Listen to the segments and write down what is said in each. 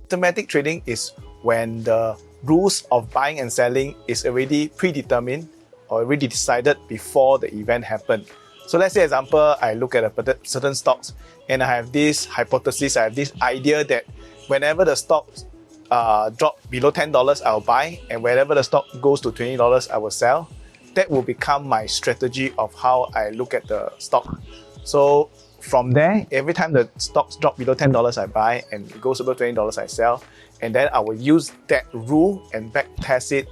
Systematic trading is when the rules of buying and selling is already predetermined or already decided before the event happened. So let's say, example, I look at a certain stocks and I have this hypothesis, I have this idea that whenever the stocks drop below $10, I'll buy, and whenever the stock goes to $20, I will sell. That will become my strategy of how I look at the stock. So from there, every time the stocks drop below $10, I buy, and it goes above $20, I sell. And then I will use that rule and back test it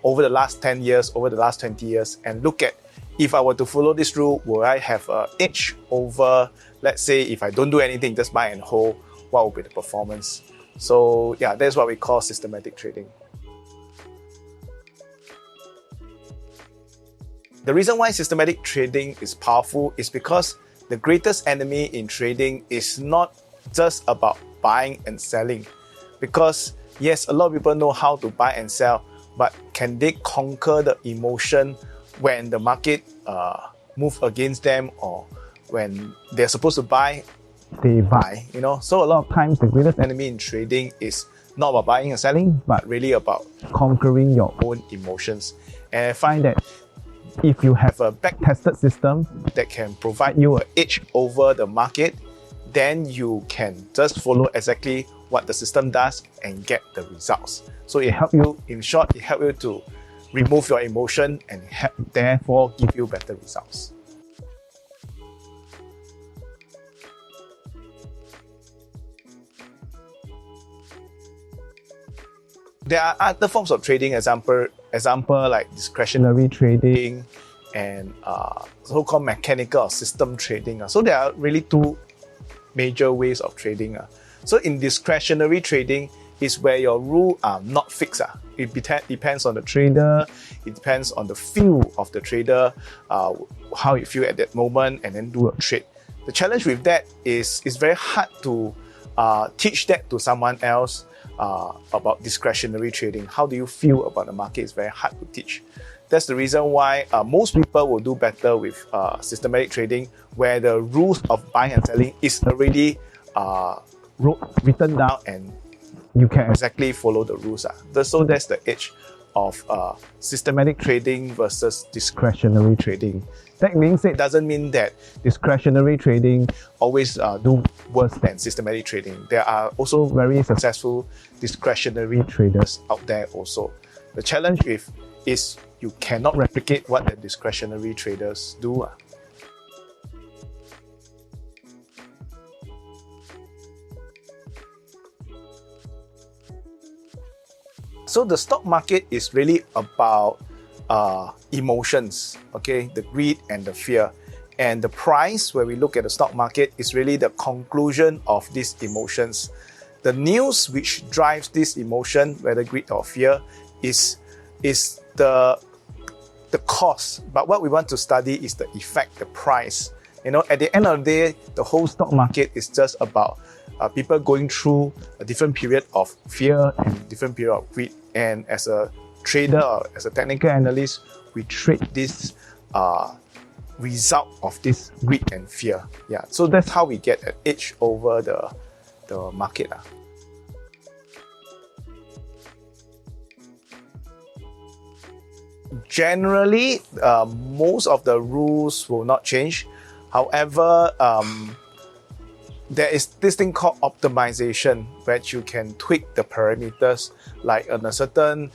over the last 10 years, over the last 20 years, and look at if I were to follow this rule, will I have an edge over, let's say, if I don't do anything, just buy and hold, what will be the performance? So yeah, that's what we call systematic trading. The reason why systematic trading is powerful is because the greatest enemy in trading is not just about buying and selling. Because yes, a lot of people know how to buy and sell, but can they conquer the emotion when the market move against them, or when they're supposed to buy, they buy, you know? So a lot of times the greatest enemy in trading is not about buying and selling, but really about conquering your own emotions. And I find that if you have a back-tested system that can provide you an edge over the market, then you can just follow exactly what the system does and get the results. So it helps you, in short, it helps you to remove your emotion and therefore give you better results. There are other forms of trading, example like discretionary trading and so-called mechanical or system trading. So there are really two major ways of trading. So in discretionary trading is where your rules are not fixed. It depends on the trader, it depends on the feel of the trader, how you feel at that moment, and then do a trade. The challenge with that is it's very hard to teach that to someone else about discretionary trading. How do you feel about the market? It's very hard to teach. That's the reason why most people will do better with systematic trading, where the rules of buying and selling is already written down and you can exactly follow the rules. So that's the edge of systematic trading versus discretionary trading. That being said, doesn't mean that discretionary trading always do worse than systematic trading. There are also very successful discretionary traders out there also. The challenge is you cannot replicate what the discretionary traders do. So the stock market is really about emotions, okay? The greed and the fear. And the price, where we look at the stock market, is really the conclusion of these emotions. The news which drives this emotion, whether greed or fear, is the cause. But what we want to study is the effect, the price. You know, at the end of the day, the whole stock market is just about people going through a different period of fear and different period of greed. And as a trader or as a technical analyst, we trade this result of this greed and fear. Yeah, so that's how we get an edge over the market. Generally, most of the rules will not change. However, there is this thing called optimization, where you can tweak the parameters. Like in a certain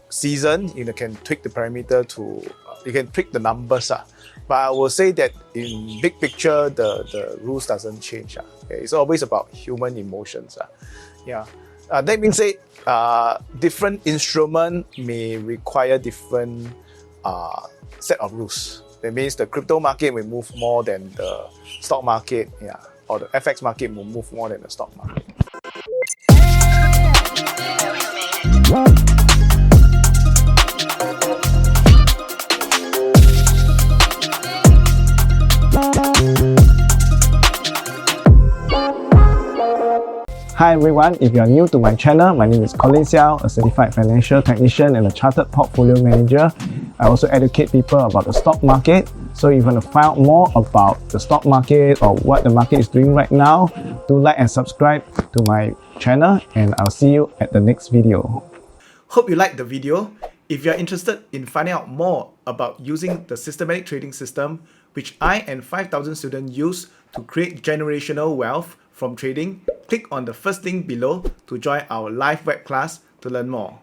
season, you can tweak the parameter to, you can tweak the numbers. But I will say that in big picture, the rules doesn't change. Okay? It's always about human emotions. Yeah. That means different instrument may require different set of rules. That means the crypto market will move more than the stock market, yeah, or the FX market will move more than the stock market. Hi everyone, if you are new to my channel, my name is Collin Seow, a certified financial technician and a chartered portfolio manager. I also educate people about the stock market. So if you want to find out more about the stock market or what the market is doing right now, do like and subscribe to my channel, and I'll see you at the next video. Hope you liked the video. If you're interested in finding out more about using the systematic trading system, which I and 5,000 students use to create generational wealth from trading, click on the first link below to join our live web class to learn more.